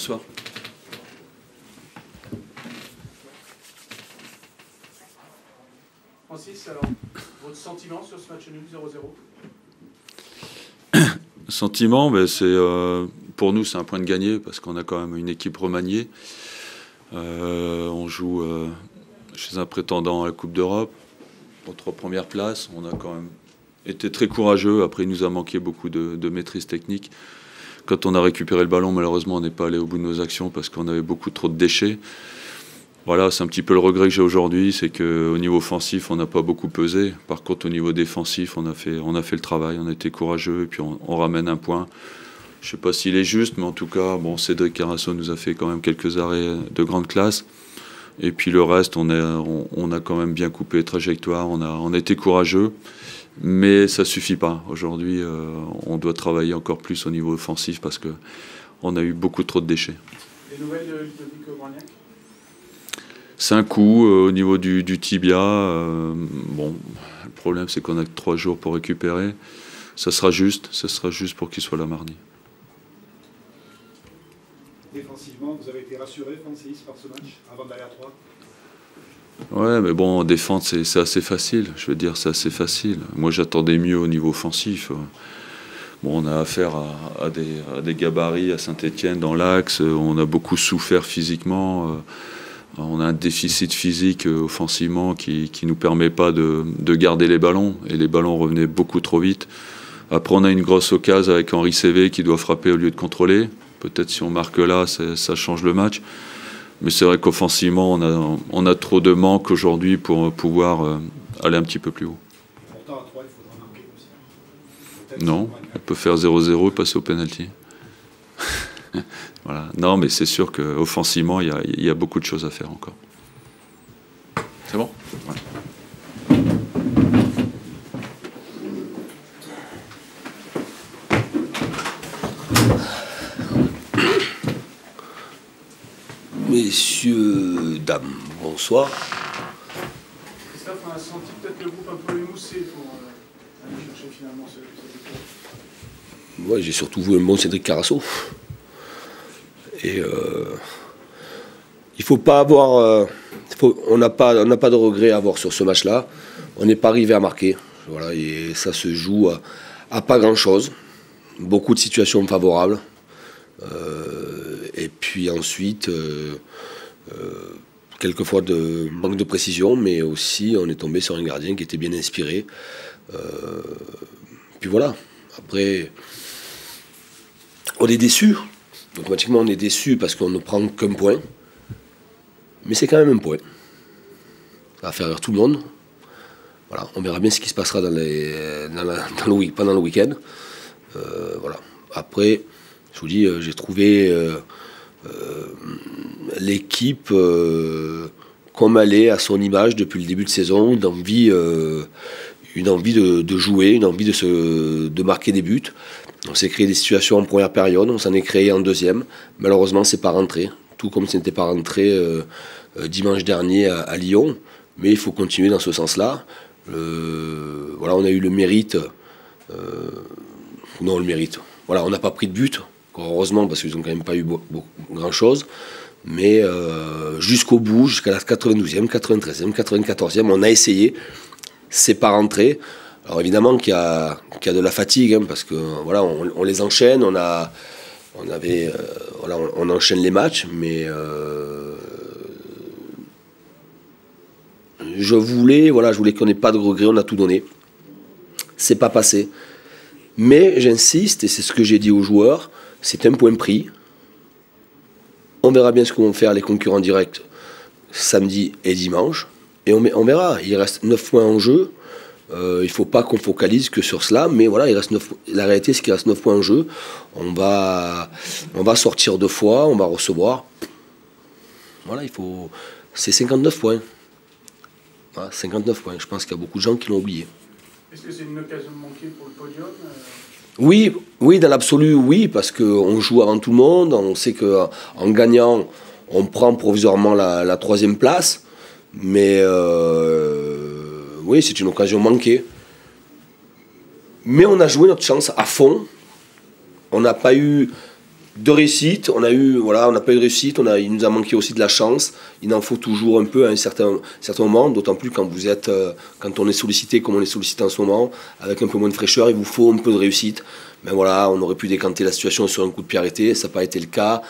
Bonsoir. Francis, alors, votre sentiment sur ce match nul 0-0? Sentiment, ben pour nous, c'est un point de gagné parce qu'on a quand même une équipe remaniée. On joue chez un prétendant à la Coupe d'Europe, aux 3 premières places. On a quand même été très courageux. Après, il nous a manqué beaucoup de maîtrise technique. Quand on a récupéré le ballon, malheureusement, on n'est pas allé au bout de nos actions parce qu'on avait beaucoup trop de déchets. Voilà, c'est un petit peu le regret que j'ai aujourd'hui, c'est qu'au niveau offensif, on n'a pas beaucoup pesé. Par contre, au niveau défensif, on a fait le travail, on a été courageux et puis on ramène un point. Je ne sais pas s'il est juste, mais en tout cas, bon, Cédric Carasso nous a fait quand même quelques arrêts de grande classe. Et puis le reste, on a quand même bien coupé les trajectoires, on a été courageux, mais ça ne suffit pas. Aujourd'hui, on doit travailler encore plus au niveau offensif parce qu'on a eu beaucoup trop de déchets. Les nouvelles de Ludovic Obraniak? C'est un coup au niveau du tibia. Bon, le problème, c'est qu'on a que 3 jours pour récupérer. Ça sera juste pour qu'il soit là mardi. Défensivement, vous avez été rassuré, Francis, par ce match, avant d'aller à 3? Ouais, mais bon, défendre, c'est assez facile. Je veux dire, c'est assez facile. Moi, j'attendais mieux au niveau offensif. Bon, on a affaire à des gabarits à Saint-Étienne dans l'axe. On a beaucoup souffert physiquement. On a un déficit physique offensivement qui ne nous permet pas de garder les ballons. Et les ballons revenaient beaucoup trop vite. Après, on a une grosse occasion avec Henri Cévé qui doit frapper au lieu de contrôler. Peut-être si on marque là, ça change le match. Mais c'est vrai qu'offensivement, on a trop de manque aujourd'hui pour pouvoir aller un petit peu plus haut. Pourtant, à 3, il faudra marquer aussi. Non, on peut faire 0-0 et passer au pénalty. Voilà. Non, mais c'est sûr qu'offensivement, il y a beaucoup de choses à faire encore. C'est bon? Ouais. Messieurs, dames, bonsoir. Christophe, on a senti peut-être le groupe un peu émoussé pour aller chercher finalement cette équipe. Ouais, j'ai surtout vu un bon Cédric Carasso. Et il faut pas avoir... on n'a pas de regret à avoir sur ce match-là. On n'est pas arrivé à marquer. Voilà, et ça se joue à pas grand-chose. Beaucoup de situations favorables. Et puis ensuite, quelquefois de manque de précision, mais aussi on est tombé sur un gardien qui était bien inspiré. Puis voilà. Après, on est déçus. Automatiquement, on est déçus parce qu'on ne prend qu'un point. Mais c'est quand même un point. Ça va faire rire tout le monde. Voilà. On verra bien ce qui se passera pendant le week-end. Voilà. Après, je vous dis, j'ai trouvé l'équipe comme elle est à son image depuis le début de saison, une envie de jouer, une envie de marquer des buts. On s'est créé des situations en première période, on s'en est créé en deuxième. Malheureusement, c'est pas rentré, tout comme ce n'était pas rentré dimanche dernier à Lyon. Mais il faut continuer dans ce sens-là. Voilà, on a eu le mérite. Non, le mérite. Voilà, on n'a pas pris de but. Heureusement, parce qu'ils n'ont quand même pas eu grand-chose. Mais jusqu'au bout, jusqu'à la 92e, 93e, 94e, on a essayé. C'est pas rentré. Alors évidemment qu'il y a de la fatigue, hein, parce que voilà, on les enchaîne, on enchaîne les matchs, mais je voulais qu'on n'ait pas de regrets, on a tout donné. C'est pas passé. Mais j'insiste, et c'est ce que j'ai dit aux joueurs, c'est un point pris. On verra bien ce que vont faire les concurrents directs samedi et dimanche. Et on verra, il reste 9 points en jeu. Il ne faut pas qu'on focalise que sur cela, mais voilà, la réalité c'est qu'il reste 9 points en jeu. On va sortir 2 fois, on va recevoir. Voilà, c'est 59 points. Voilà, 59 points. Je pense qu'il y a beaucoup de gens qui l'ont oublié. Est-ce que c'est une occasion manquée pour le podium? Oui, dans l'absolu, oui, parce qu'on joue avant tout le monde. On sait qu'en gagnant, on prend provisoirement la 3e place. Mais oui, c'est une occasion manquée. Mais on a joué notre chance à fond. On n'a pas eu De réussite, on n'a pas eu de réussite, il nous a manqué aussi de la chance. Il en faut toujours un peu à un certain moment, d'autant plus quand on est sollicité comme on est sollicité en ce moment, avec un peu moins de fraîcheur, il vous faut un peu de réussite. Mais voilà, on aurait pu décanter la situation sur un coup de pied arrêté, ça n'a pas été le cas.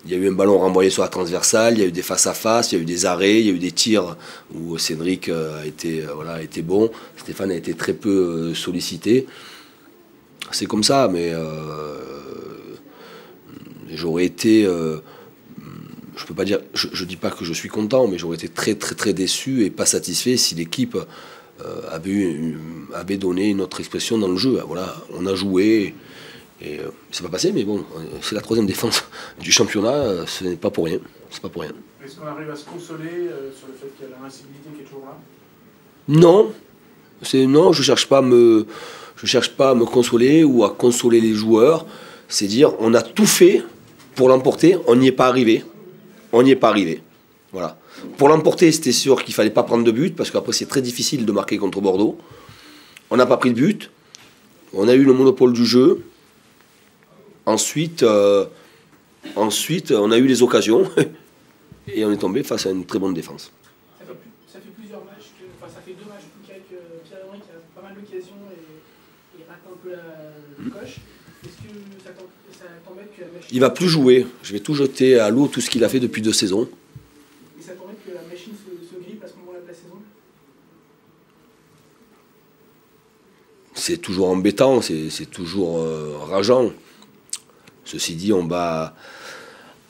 Il y a eu un ballon renvoyé sur la transversale, il y a eu des face-à-face, il y a eu des arrêts, il y a eu des tirs où Cédric a été bon. Stéphane a été très peu sollicité. C'est comme ça, mais j'aurais été, je peux pas dire, je dis pas que je suis content, mais j'aurais été très très très déçu et pas satisfait si l'équipe avait donné une autre expression dans le jeu. Voilà, on a joué et c'est pas passé, mais bon, c'est la 3e défense du championnat, ce n'est pas pour rien. C'est pas pour rien. Est-ce qu'on arrive à se consoler sur le fait qu'il y a l'invincibilité qui est toujours là? Non, je cherche pas à me consoler ou à consoler les joueurs. C'est dire, on a tout fait pour l'emporter, on n'y est pas arrivé. Voilà. Pour l'emporter, c'était sûr qu'il fallait pas prendre de but, parce qu'après c'est très difficile de marquer contre Bordeaux. On n'a pas pris de but. On a eu le monopole du jeu. Ensuite, on a eu les occasions et on est tombé face à une très bonne défense. Ça fait plusieurs matchs, ça fait 2 matchs que Pierre-Henry qui a pas mal d'occasions et rate un peu la coche. Est-ce que ça t'embête que la machine... Il va plus jouer. Je vais tout jeter à l'eau, tout ce qu'il a fait depuis 2 saisons. Et ça t'embête que la machine se grippe à ce moment-là de la saison? C'est toujours embêtant, c'est toujours rageant. Ceci dit, on va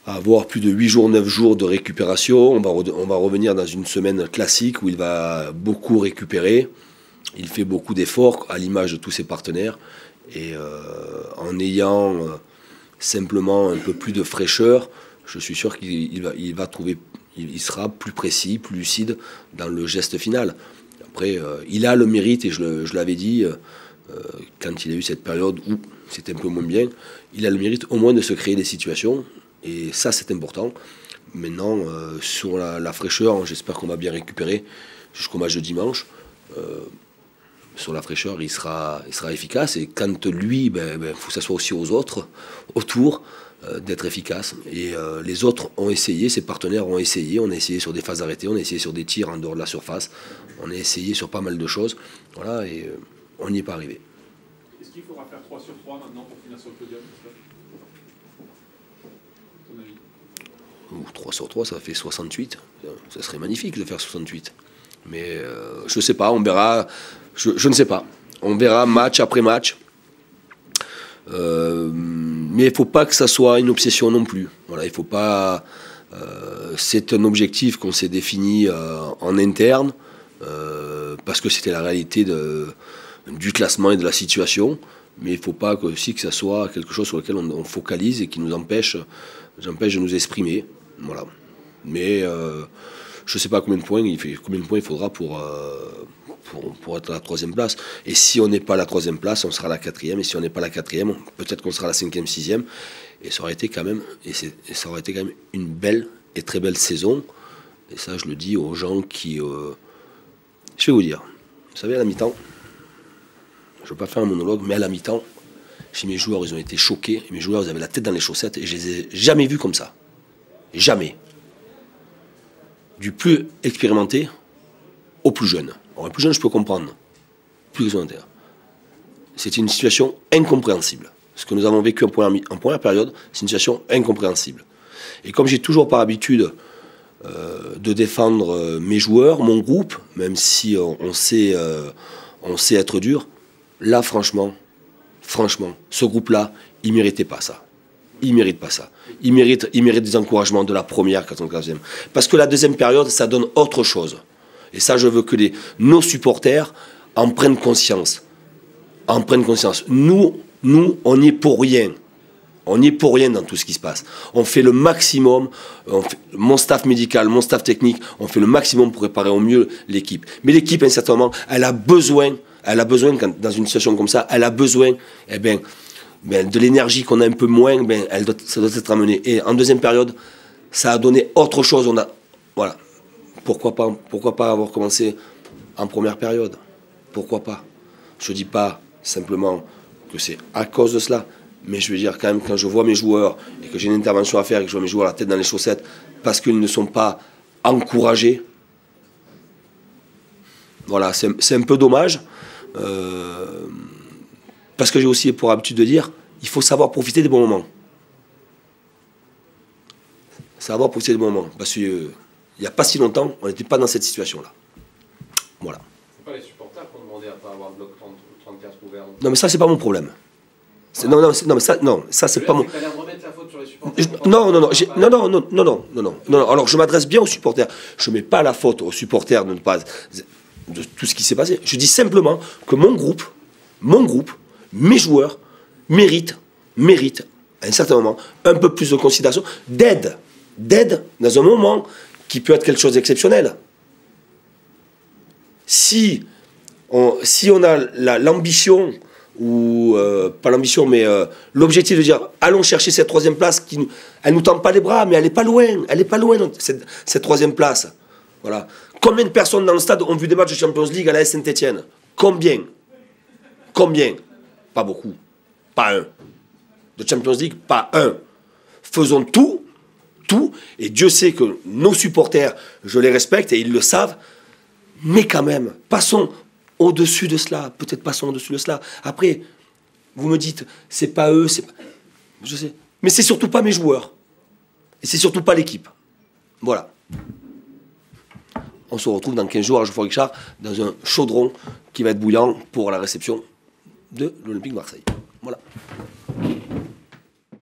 avoir plus de 8 jours, 9 jours de récupération. On va revenir dans une semaine classique où il va beaucoup récupérer. Il fait beaucoup d'efforts à l'image de tous ses partenaires. Et en ayant simplement un peu plus de fraîcheur, je suis sûr qu'il va trouver, il sera plus précis, plus lucide dans le geste final. Après, il a le mérite, et je l'avais dit, quand il a eu cette période où c'était un peu moins bien, il a le mérite au moins de se créer des situations, et ça c'est important. Maintenant, sur la fraîcheur, j'espère qu'on va bien récupérer jusqu'au match de dimanche. Sur la fraîcheur, il sera efficace, et quand lui, faut que ça soit aussi aux autres, autour, d'être efficace. Et les autres ont essayé, ses partenaires ont essayé, on a essayé sur des phases arrêtées, on a essayé sur des tirs en dehors de la surface, on a essayé sur pas mal de choses, voilà, et on n'y est pas arrivé. Est-ce qu'il faudra faire 3 sur 3 maintenant pour finir sur le podium, ton avis? 3 sur 3, ça fait 68. Ça serait magnifique de faire 68. Mais je ne sais pas, on verra. Je ne sais pas. On verra match après match. Mais il ne faut pas que ça soit une obsession non plus. Voilà, il faut pas. C'est un objectif qu'on s'est défini en interne, parce que c'était la réalité du classement et de la situation. Mais il ne faut pas aussi que ça soit quelque chose sur lequel on focalise et qui nous empêche de nous exprimer. Voilà. Mais je ne sais pas combien de points il faudra pour être à la 3e place. Et si on n'est pas à la 3e place, on sera à la 4e. Et si on n'est pas à la 4e, peut-être qu'on sera à la 5e, 6e. Et ça aurait été quand même, une belle et très belle saison. Et ça, je le dis aux gens qui... je vais vous dire, vous savez, à la mi-temps, je ne veux pas faire un monologue, mais à la mi-temps, chez mes joueurs, ils ont été choqués. Et mes joueurs, ils avaient la tête dans les chaussettes. Et je les ai jamais vus comme ça. Jamais. Du plus expérimenté au plus jeune. Alors, le plus jeune, je peux comprendre. Plus expérimenté. C'était une situation incompréhensible. Ce que nous avons vécu en première période, c'est une situation incompréhensible. Et comme j'ai toujours par habitude de défendre mes joueurs, mon groupe, même si on sait être dur, là, franchement, ce groupe-là, il ne méritait pas ça. Il ne mérite pas ça. Il mérite des encouragements de la première, 95e. Parce que la 2e période, ça donne autre chose. Et ça, je veux que nos supporters en prennent conscience. Nous, on n'y est pour rien. On n'y est pour rien dans tout ce qui se passe. On fait le maximum, mon staff médical, mon staff technique, on fait le maximum pour préparer au mieux l'équipe. Mais l'équipe, à un certain moment, elle a besoin dans une situation comme ça, elle a besoin, de l'énergie qu'on a un peu moins, ça doit être amené. Et en 2e période, ça a donné autre chose. Voilà. Pourquoi pas avoir commencé en première période? Pourquoi pas? Je ne dis pas simplement que c'est à cause de cela. Mais je veux dire, quand même, quand je vois mes joueurs et que j'ai une intervention à faire et que je vois mes joueurs la tête dans les chaussettes parce qu'ils ne sont pas encouragés, voilà, c'est un peu dommage. Parce que j'ai aussi pour habitude de dire, il faut savoir profiter des bons moments. Savoir profiter des bons moments. Parce qu'il n'y a pas si longtemps, on n'était pas dans cette situation-là. Voilà. C'est pas les supporters qui ont demandé à ne pas avoir le bloc 30 ou 34 ouvert. Non, mais ça, c'est pas mon problème. Non, ça, c'est pas mon... Tu allais remettre la faute sur les supporters. Non. Alors, je m'adresse bien aux supporters. Je ne mets pas la faute aux supporters de tout ce qui s'est passé. Je dis simplement que mon groupe, mes joueurs, méritent, à un certain moment, un peu plus de considération, d'aide dans un moment qui peut être quelque chose d'exceptionnel. Si on a l'ambition, ou pas l'ambition, mais l'objectif de dire allons chercher cette troisième place, elle nous tend pas les bras, mais elle est pas loin, cette troisième place. Voilà. Combien de personnes dans le stade ont vu des matchs de Champions League à la Saint-Etienne? Combien? Pas beaucoup. Pas un. De Champions League, pas un. Faisons tout, et Dieu sait que nos supporters, je les respecte et ils le savent, mais quand même, passons au-dessus de cela. Peut-être passons au-dessus de cela. Après, vous me dites, c'est pas eux, c'est pas... Je sais. Mais c'est surtout pas mes joueurs. Et c'est surtout pas l'équipe. Voilà. On se retrouve dans 15 jours à Geoffroy Guichard dans un chaudron qui va être bouillant pour la réception de l'Olympique Marseille. Voilà.